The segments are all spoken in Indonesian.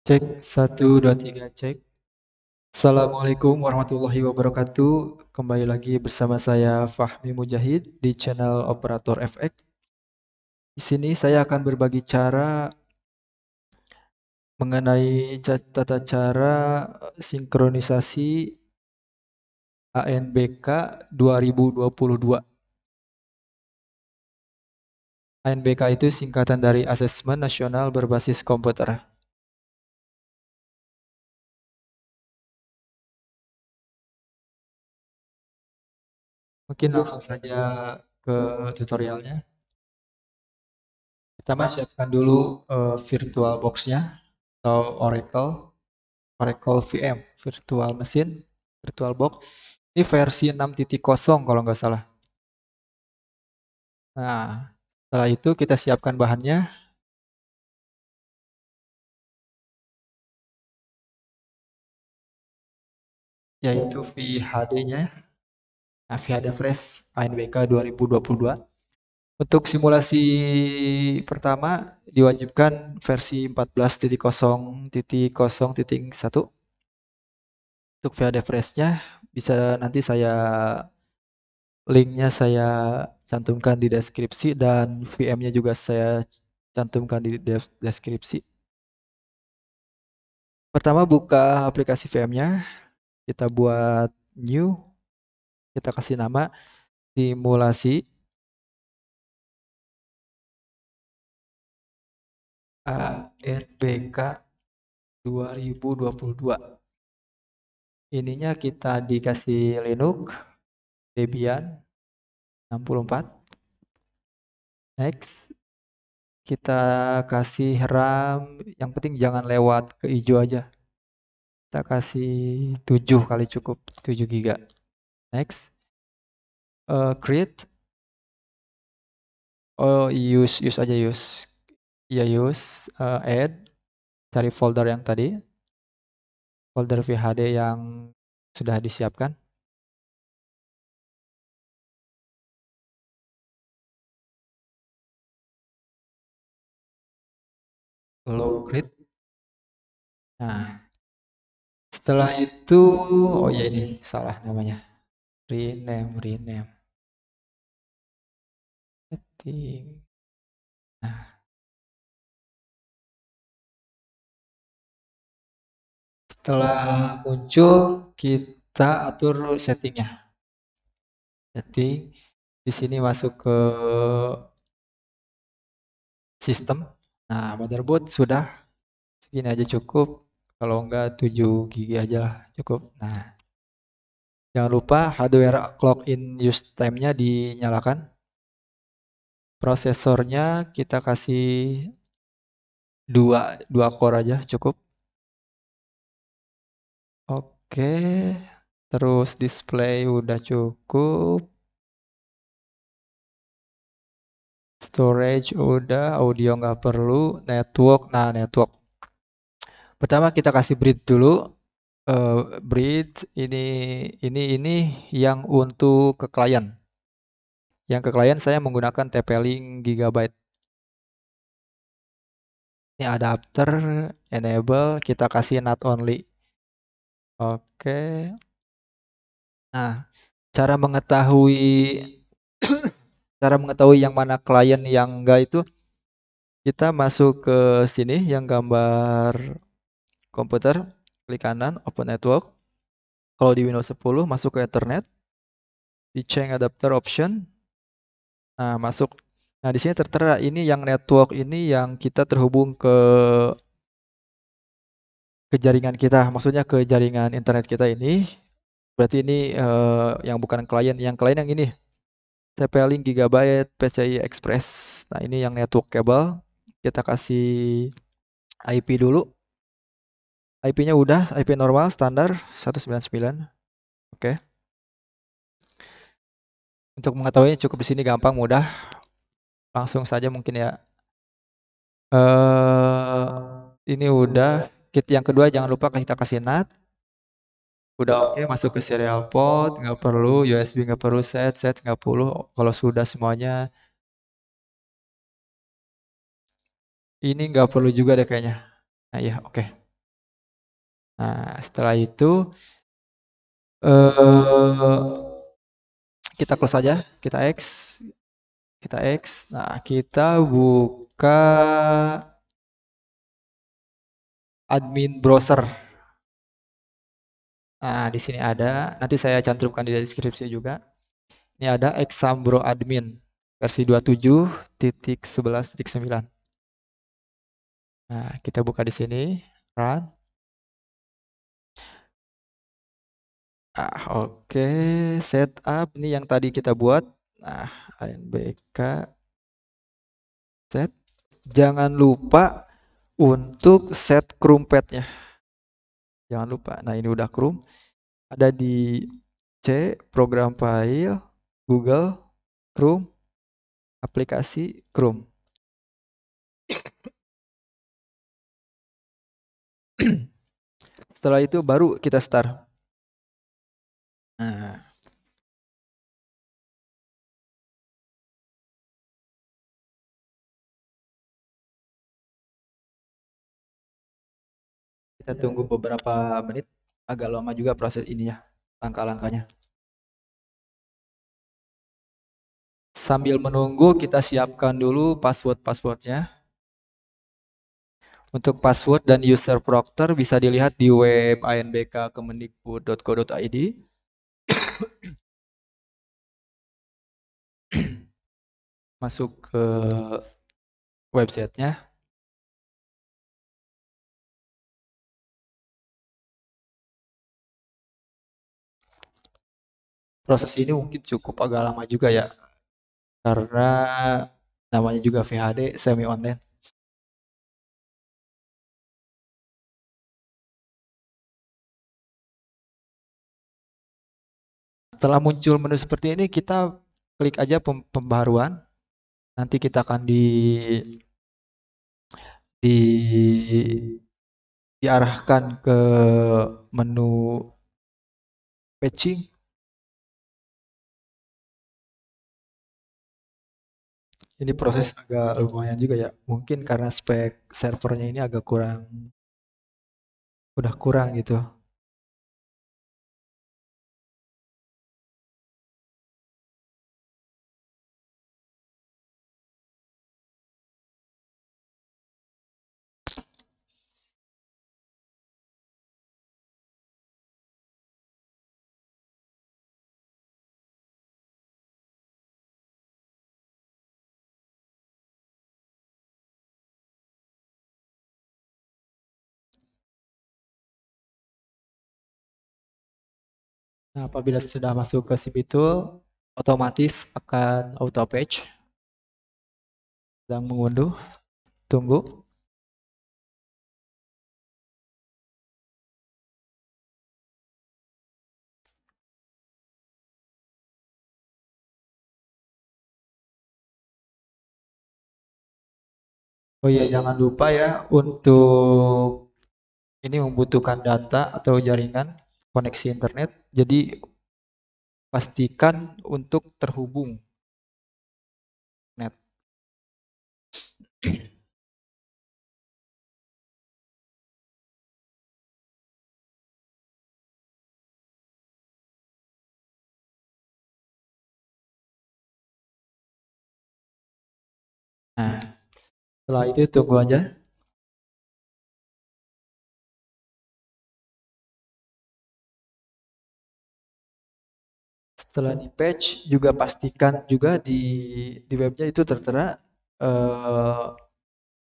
Cek, satu, dua, tiga, cek. Assalamualaikum warahmatullahi wabarakatuh. Kembali lagi bersama saya Fahmi Mujahid di channel Operator FX. Di sini saya akan berbagi cara mengenai tata cara sinkronisasi ANBK 2022. ANBK itu singkatan dari Asesmen Nasional Berbasis Komputer. Mungkin langsung saja ke tutorialnya. Pertama siapkan dulu virtual box-nya atau Oracle VM, virtual machine, virtual box. Ini versi 6.0 kalau nggak salah. Nah, setelah itu kita siapkan bahannya, yaitu VHD-nya, nah, VHD Fresh ANBK 2022. Untuk simulasi pertama diwajibkan versi 14.0.0.1. Untuk VHD Fresh-nya bisa nanti linknya saya cantumkan di deskripsi dan VM-nya juga saya cantumkan di deskripsi. Pertama buka aplikasi VM-nya, kita buat new, kita kasih nama simulasi ANBK 2022. Ininya kita dikasih Linux, Debian 64. Next, kita kasih RAM, yang penting jangan lewat ke hijau aja. Kita kasih 7 kali cukup, 7 GB. Next, create. Oh, use aja use. Ya use, add, cari folder yang tadi, folder VHD yang sudah disiapkan. Lalu create. Nah, setelah itu, oh ya ini salah namanya. Rename. Setting. Nah, setelah muncul kita atur settingnya. Setting di sini masuk ke sistem. Nah, motherboard sudah segini aja cukup. Kalau enggak 7 GB aja lah cukup. Nah, jangan lupa hardware clock in use time-nya dinyalakan. Prosesornya kita kasih dua core aja cukup. Oke. Terus display udah cukup. Storage udah, audio nggak perlu, network. Nah, network. Pertama kita kasih bridge dulu. Bridge ini yang untuk ke klien. Yang ke klien saya menggunakan TP-Link Gigabyte. Ini adapter, enable, kita kasih not only. Oke. Nah, cara mengetahui cara mengetahui yang mana klien yang enggak itu kita masuk ke sini yang gambar komputer, klik kanan, open network. Kalau di Windows 10 masuk ke Ethernet, di change adapter option. Nah, masuk. Nah, di sini tertera ini yang network ini yang kita terhubung ke jaringan kita, maksudnya ke jaringan internet kita ini. Berarti ini yang bukan klien, yang klien yang ini. TP-Link Gigabyte PCI Express. Nah, ini yang network kabel. Kita kasih IP dulu. IP-nya udah, IP normal standar 199. Oke. Untuk mengetahuinya cukup di sini gampang, mudah. Langsung saja mungkin ya. Ini udah. Kit yang kedua jangan lupa kita kasih NAT. Udah oke, masuk ke serial port, nggak perlu USB, nggak perlu set nggak perlu. Kalau sudah semuanya, ini nggak perlu juga deh kayaknya. Nah ya oke. Nah, setelah itu eh kita close saja, kita X. Nah, kita buka admin browser. Nah, di sini ada, nanti saya cantumkan di deskripsi juga. Ini ada Exambro admin versi 27.11.9. Nah, kita buka di sini, run. Oke, setup ini yang tadi kita buat. Nah, ANBK set. Jangan lupa untuk set crumpetnya. Jangan lupa. Nah, ini udah chrome. Ada di C, program file, Google, Chrome, aplikasi Chrome. Setelah itu baru kita start. Nah, kita tunggu beberapa menit. Agak lama juga proses ini ya, langkah-langkahnya. Sambil menunggu kita siapkan dulu password-passwordnya. Untuk password dan user proctor bisa dilihat di web anbk.kemendikbud.go.id. Masuk ke websitenya. Proses ini mungkin cukup agak lama juga ya, karena namanya juga VHD semi online. Setelah muncul menu seperti ini, kita klik aja pembaharuan. Nanti kita akan di diarahkan ke menu patching. Ini proses agak lumayan juga ya. Mungkin karena spek servernya ini agak kurang, udah kurang gitu. Nah, apabila sudah masuk ke SIP itu, otomatis akan auto patch. Sedang mengunduh, tunggu. Oh iya, jangan lupa ya untuk ini membutuhkan data atau jaringan koneksi internet. Jadi pastikan untuk terhubung net. Nah, setelah itu tunggu aja. Setelah di patch juga pastikan juga di webnya itu tertera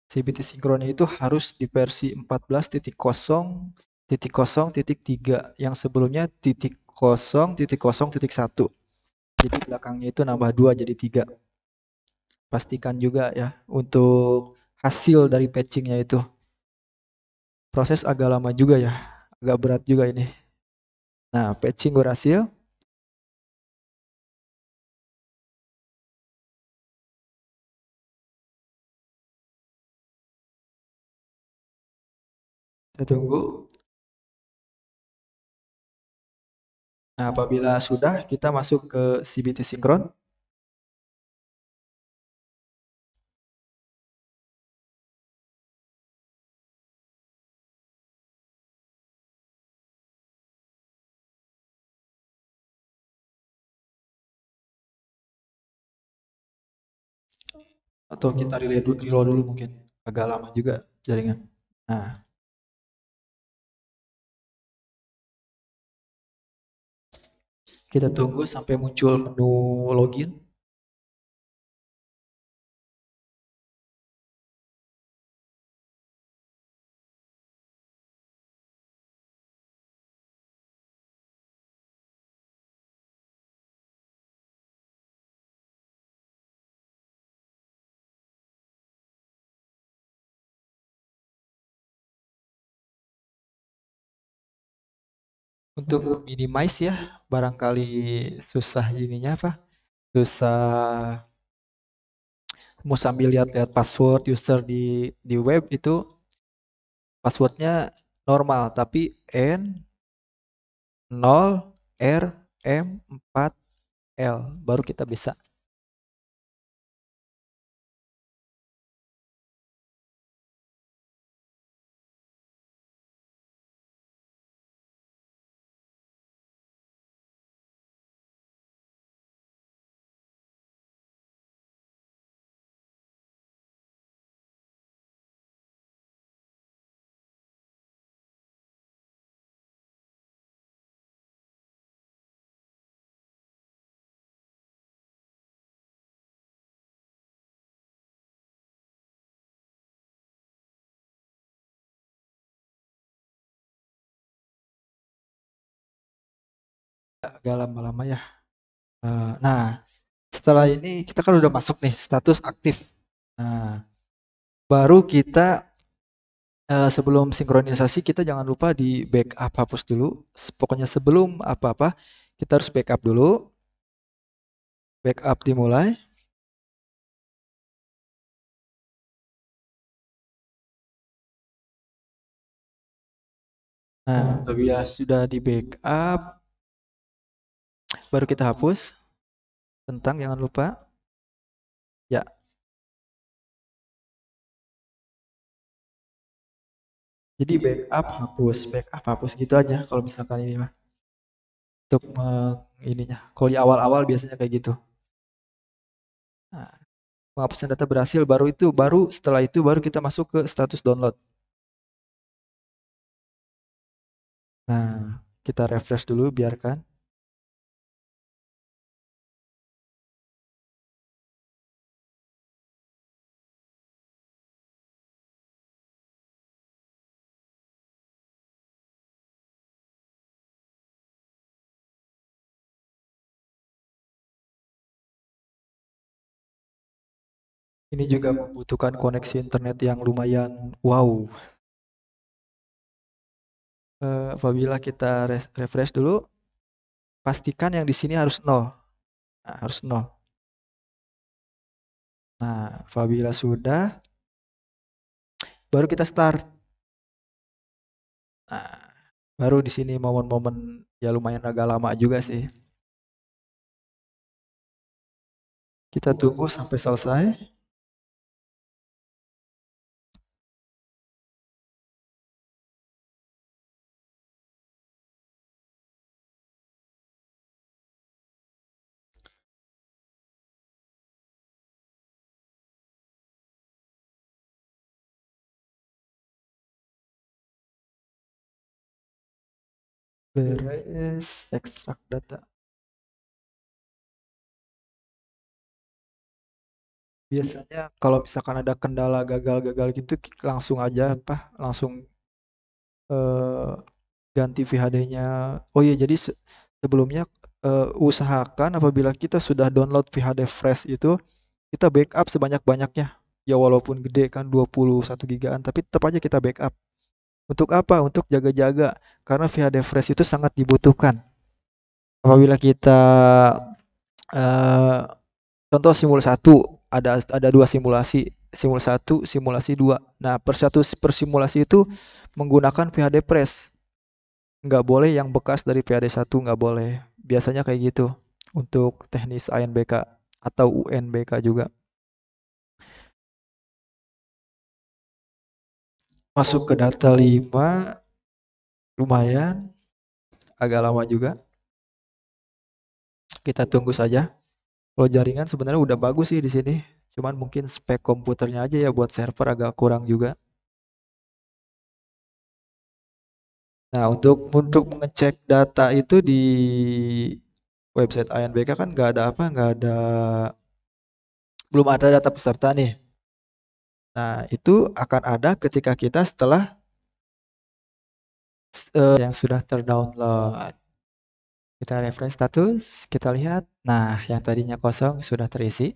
CBT sinkronnya itu harus di versi 14.0.0.3 yang sebelumnya .0.0.1. Jadi belakangnya itu nambah 2 jadi 3. Pastikan juga ya untuk hasil dari patchingnya itu. Proses agak lama juga ya, agak berat juga ini. Nah, patching berhasil. Kita tunggu. Nah, apabila sudah, kita masuk ke CBT sinkron. Atau kita reload dulu mungkin. Agak lama juga jaringan. Nah, kita tunggu sampai muncul menu login. Untuk minimize ya, barangkali susah ininya apa? Susah mau sambil lihat-lihat password user di web itu passwordnya normal tapi N0RM4L baru kita bisa. Agak lama-lama ya. Nah, setelah ini kita kan udah masuk nih status aktif. Nah, baru kita sebelum sinkronisasi kita jangan lupa di backup hapus dulu. Pokoknya sebelum apa-apa kita harus backup dulu. Backup dimulai. Nah, apabila sudah di backup, baru kita hapus. Tentang jangan lupa. Ya, jadi backup hapus gitu aja kalau misalkan ini mah. Untuk ininya. Kalau di awal-awal biasanya kayak gitu. Nah, penghapusan data berhasil baru setelah itu baru kita masuk ke status download. Nah, kita refresh dulu biarkan. Ini juga membutuhkan koneksi internet yang lumayan wow. Apabila kita refresh dulu, pastikan yang di sini harus nol. Nah, harus nol. Nah, apabila sudah, baru kita start. Nah, baru di sini momen-momen ya lumayan agak lama juga sih. Kita tunggu sampai selesai. Beres ekstrak data. Biasanya kalau misalkan ada kendala gagal-gagal gitu langsung aja apa langsung eh, ganti VHD-nya. Oh iya, jadi sebelumnya usahakan apabila kita sudah download VHD fresh itu kita backup sebanyak-banyaknya. Ya walaupun gede kan 21 gigaan tapi tetap aja kita backup. Untuk apa? Untuk jaga-jaga karena VHD fresh itu sangat dibutuhkan. Apabila kita eh, contoh simul satu ada dua simulasi, simul satu, simulasi dua. Nah, per simulasi itu menggunakan VHD Press. Nggak boleh yang bekas dari VHD satu nggak boleh. Biasanya kayak gitu untuk teknis ANBK atau UNBK juga. Masuk ke data 5 lumayan agak lama juga. Kita tunggu saja. Kalau jaringan sebenarnya udah bagus sih di sini. Cuman mungkin spek komputernya aja ya buat server agak kurang juga. Nah, untuk mengecek data itu di website ANBK kan nggak ada apa, nggak ada, belum ada data peserta nih. Nah, itu akan ada ketika kita setelah yang sudah terdownload. Kita refresh status, kita lihat. Nah, yang tadinya kosong sudah terisi.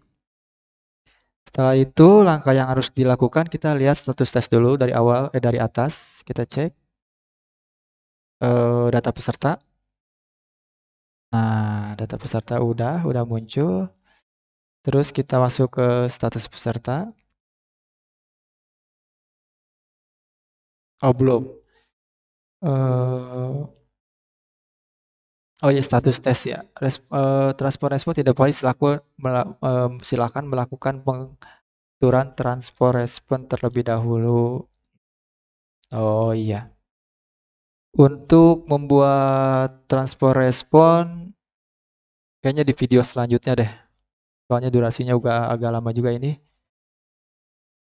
Setelah itu, langkah yang harus dilakukan kita lihat status tes dulu dari awal, dari atas. Kita cek data peserta. Nah, data peserta udah muncul. Terus kita masuk ke status peserta. Oh, belum. Eh, oh ya, status tes ya. Transport respon tidak valid, silakan melakukan pengaturan transport respon terlebih dahulu. Oh iya. Untuk membuat transport respon kayaknya di video selanjutnya deh. Soalnya durasinya juga agak lama juga ini.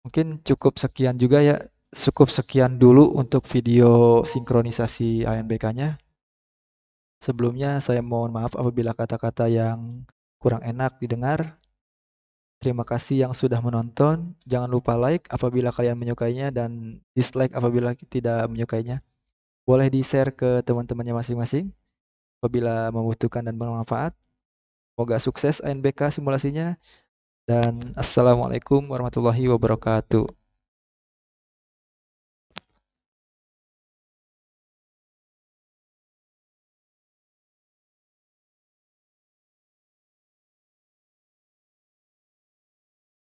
Mungkin cukup sekian juga ya. Cukup sekian dulu untuk video sinkronisasi ANBK-nya. Sebelumnya saya mohon maaf apabila kata-kata yang kurang enak didengar. Terima kasih yang sudah menonton. Jangan lupa like apabila kalian menyukainya dan dislike apabila tidak menyukainya. Boleh di-share ke teman-temannya masing-masing apabila membutuhkan dan bermanfaat. Semoga sukses ANBK simulasinya dan assalamualaikum warahmatullahi wabarakatuh.